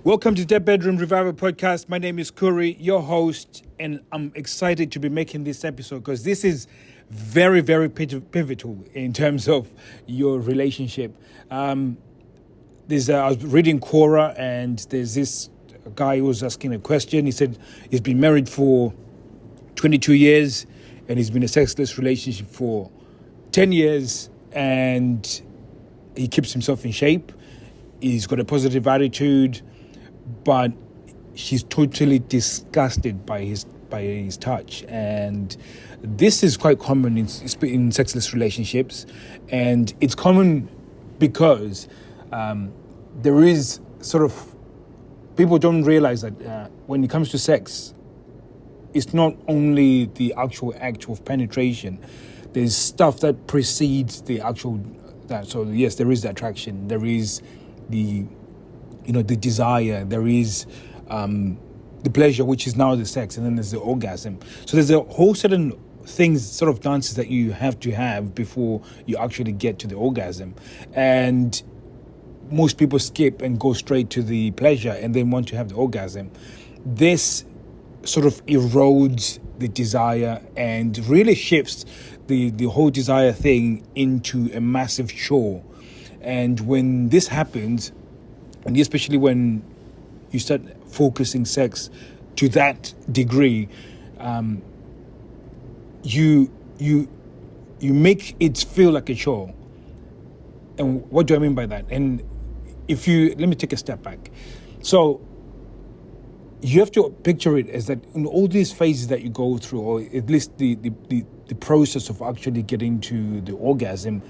Welcome to the Bedroom Revival Podcast. My name is Kuri, your host, and I'm excited to be making this episode because this is very, very pivotal in terms of your relationship. I was reading Quora, and there's this guy who was asking a question. He said he's been married for 22 years, and he's been in a sexless relationship for 10 years, and he keeps himself in shape. He's got a positive attitude, but she's totally disgusted by his touch, and this is quite common in sexless relationships, and it's common because there is sort of people don't realize that when it comes to sex, it's not only the actual act of penetration. There's stuff that precedes the actual that. So yes, there is the attraction, there is the desire, there is the pleasure, which is now the sex, and then there's the orgasm. So there's a whole certain things, sort of dances that you have to have before you actually get to the orgasm. And most people skip and go straight to the pleasure and then want to have the orgasm. This sort of erodes the desire and really shifts the whole desire thing into a massive chore. And when this happens, and especially when you start focusing sex to that degree, you make it feel like a chore. And what do I mean by that? And let me take a step back. So you have to picture it as that in all these phases that you go through, or at least the process of actually getting to the orgasm,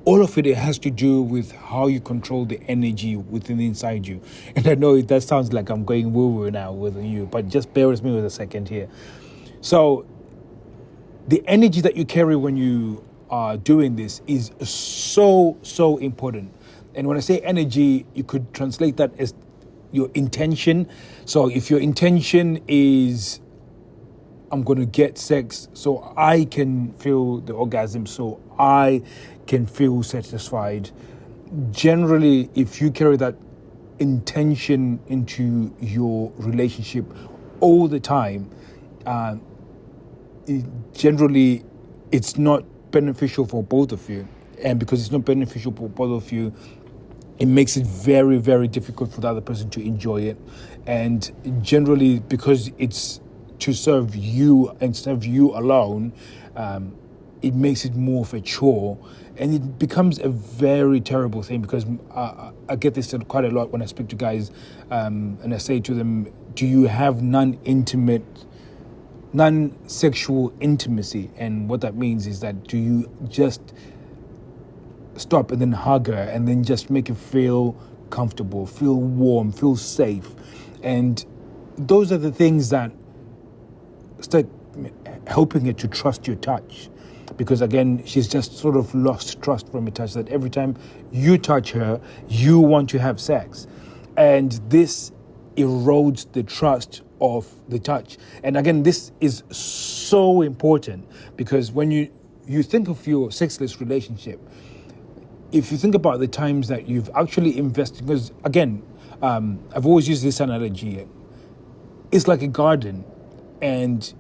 all of it has to do with how you control the energy within inside you. And I know that sounds like I'm going woo-woo now with you, but just bear with me with a second here. So the energy that you carry when you are doing this is so important. And when I say energy, you could translate that as your intention. So if your intention is, I'm going to get sex so I can feel the orgasm, so I can feel satisfied. Generally, if you carry that intention into your relationship all the time, generally it's not beneficial for both of you. And because it's not beneficial for both of you, it makes it very, very difficult for the other person to enjoy it. And generally, because it's to serve you and serve you alone, it makes it more of a chore, and it becomes a very terrible thing. Because I get this quite a lot when I speak to guys, and I say to them, do you have non-sexual intimacy? And what that means is that, do you just stop and then hug her and then just make her feel comfortable, feel warm, feel safe? And those are the things that start helping her to trust your touch. Because again, she's just sort of lost trust from your touch, that every time you touch her, you want to have sex. And this erodes the trust of the touch. And again, this is so important, because when you think of your sexless relationship, if you think about the times that you've actually invested, because again, I've always used this analogy, it's like a garden. And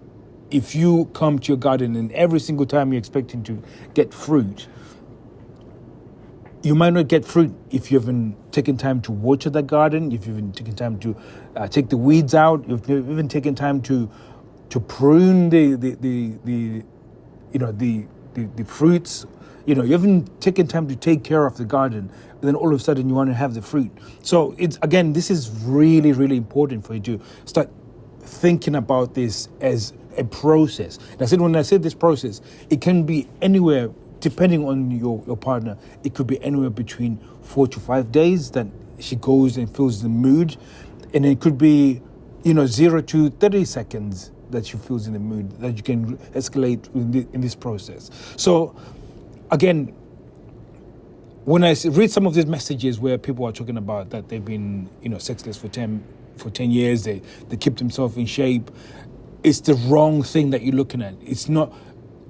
if you come to your garden and every single time you're expecting to get fruit, you might not get fruit if you haven't taken time to water the garden, if you haven't taken time to take the weeds out, if you've even taken time to prune the fruits. You haven't taken time to take care of the garden, and then all of a sudden you want to have the fruit. So this is really, really important for you to start thinking about this as a process. And when I said this process, it can be anywhere, depending on your partner. It could be anywhere between 4 to 5 days that she goes and feels the mood. And it could be, 0 to 30 seconds that she feels in the mood, that you can escalate in this process. So again, when I read some of these messages where people are talking about that they've been, sexless for 10 years, they keep themselves in shape, it's the wrong thing that you're looking at. It's not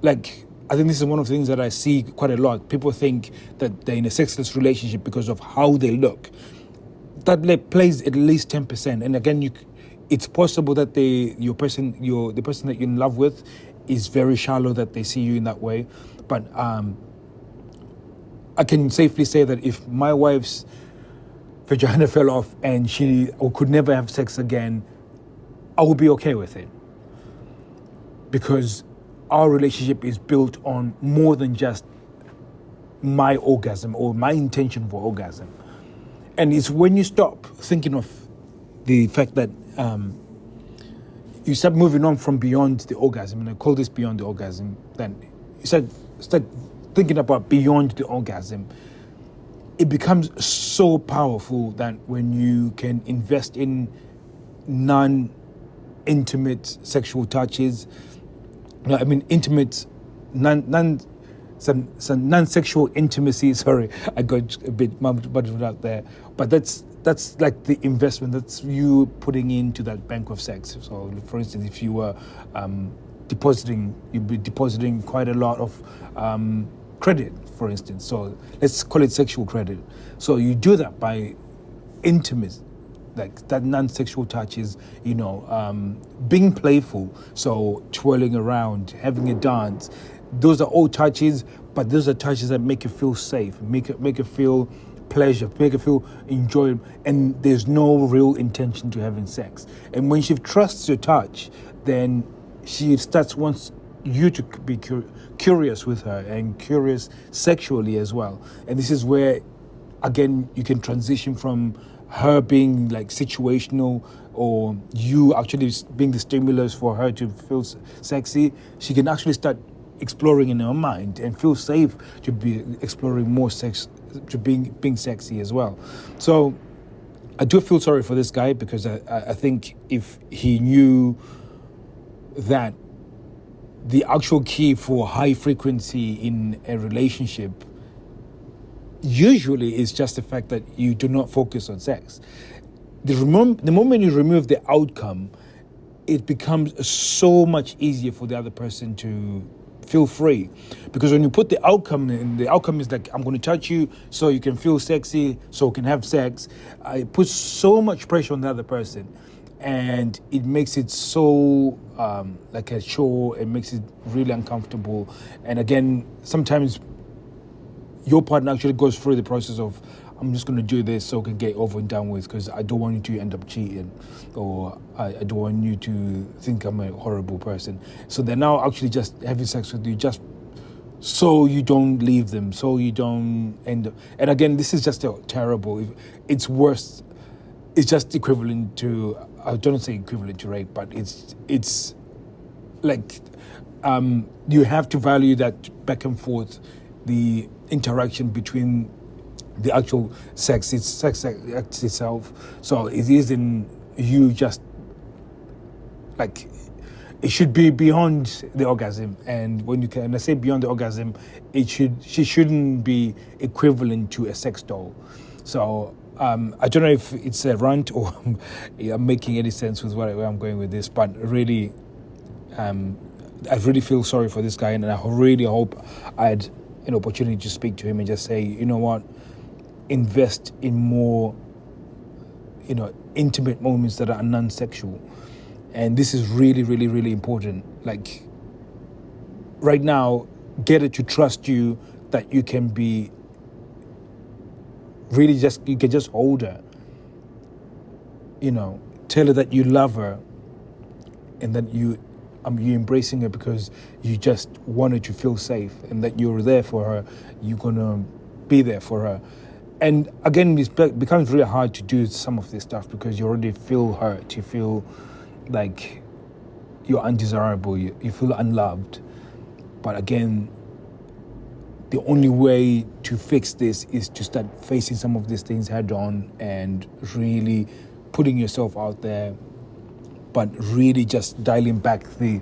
like, I think this is one of the things that I see quite a lot. People think that they're in a sexless relationship because of how they look. that plays at least 10%. And again, it's possible that the person that you're in love with is very shallow, that they see you in that way. But I can safely say that if my wife's vagina fell off and she could never have sex again, I would be okay with it, because our relationship is built on more than just my orgasm or my intention for orgasm. And it's when you stop thinking of the fact that you start moving on from beyond the orgasm, and I call this beyond the orgasm, then you start thinking about beyond the orgasm. It becomes so powerful that when you can invest in non-intimate sexual touches, some non-sexual intimacy. Sorry, I got a bit muddled out there. But that's like the investment. That's you putting into that bank of sex. So, for instance, if you were you'd be depositing quite a lot of credit, for instance. So let's call it sexual credit. So you do that by intimacy, like that non-sexual touches, being playful. So twirling around, having a dance. Those are all touches, but those are touches that make you feel safe, make you feel pleasure, make you feel enjoyable, and there's no real intention to having sex. And when she trusts your touch, then she wants you to be curious with her, and curious sexually as well. And this is where, again, you can transition from her being like situational, or you actually being the stimulus for her to feel sexy. She can actually start exploring in her mind and feel safe to be exploring more sex, to being sexy as well. So I do feel sorry for this guy, because I think if he knew that the actual key for high frequency in a relationship usually is just the fact that you do not focus on sex. The moment you remove the outcome, it becomes so much easier for the other person to feel free. Because when you put the outcome in, the outcome is like, I'm going to touch you so you can feel sexy, so we can have sex. It puts so much pressure on the other person, and it makes it so like a chore. It makes it really uncomfortable. And again, sometimes your partner actually goes through the process of, I'm just going to do this so I can get over and done with, because I don't want you to end up cheating, or I don't want you to think I'm a horrible person. So they're now actually just having sex with you just so you don't leave them, so you don't end up. And again, this is just terrible. It's worse. It's just equivalent to, I don't say equivalent to rape, but it's like you have to value that back and forth, the interaction between the actual sex act itself. So it isn't you just like, it should be beyond the orgasm. And when I say beyond the orgasm, she shouldn't be equivalent to a sex doll. So I don't know if it's a rant or I'm making any sense with where I'm going with this, but really, I really feel sorry for this guy, and I really hope I had an opportunity to speak to him and just say, you know what, invest in more, intimate moments that are non-sexual. And this is really, really, really important. Like, right now, get her to trust you, that you can be really you can just hold her. Tell her that you love her, and that you're embracing her because you just want her to feel safe, and that you're there for her. You're gonna be there for her. And again, it becomes really hard to do some of this stuff because you already feel hurt. You feel like you're undesirable. You feel unloved. But again, the only way to fix this is to start facing some of these things head on and really putting yourself out there, but really just dialing back the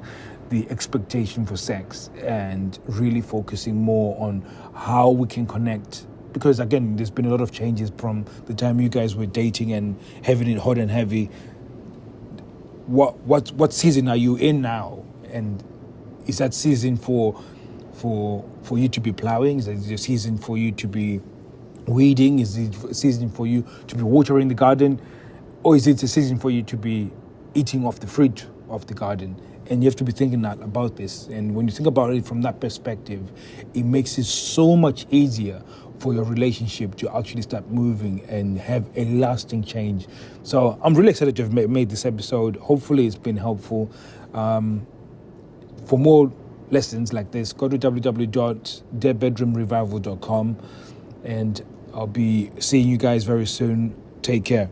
expectation for sex and really focusing more on how we can connect. Because again, there's been a lot of changes from the time you guys were dating and having it hot and heavy. What season are you in now? And is that season for you to be plowing? Is that a season for you to be weeding? Is it a season for you to be watering the garden? Or is it a season for you to be eating off the fruit of the garden? And you have to be thinking that about this. And when you think about it from that perspective, it makes it so much easier for your relationship to actually start moving and have a lasting change. So I'm really excited to have made this episode. Hopefully it's been helpful. For more lessons like this, go to www.theirBedroomRevival.com, and I'll be seeing you guys very soon. Take care.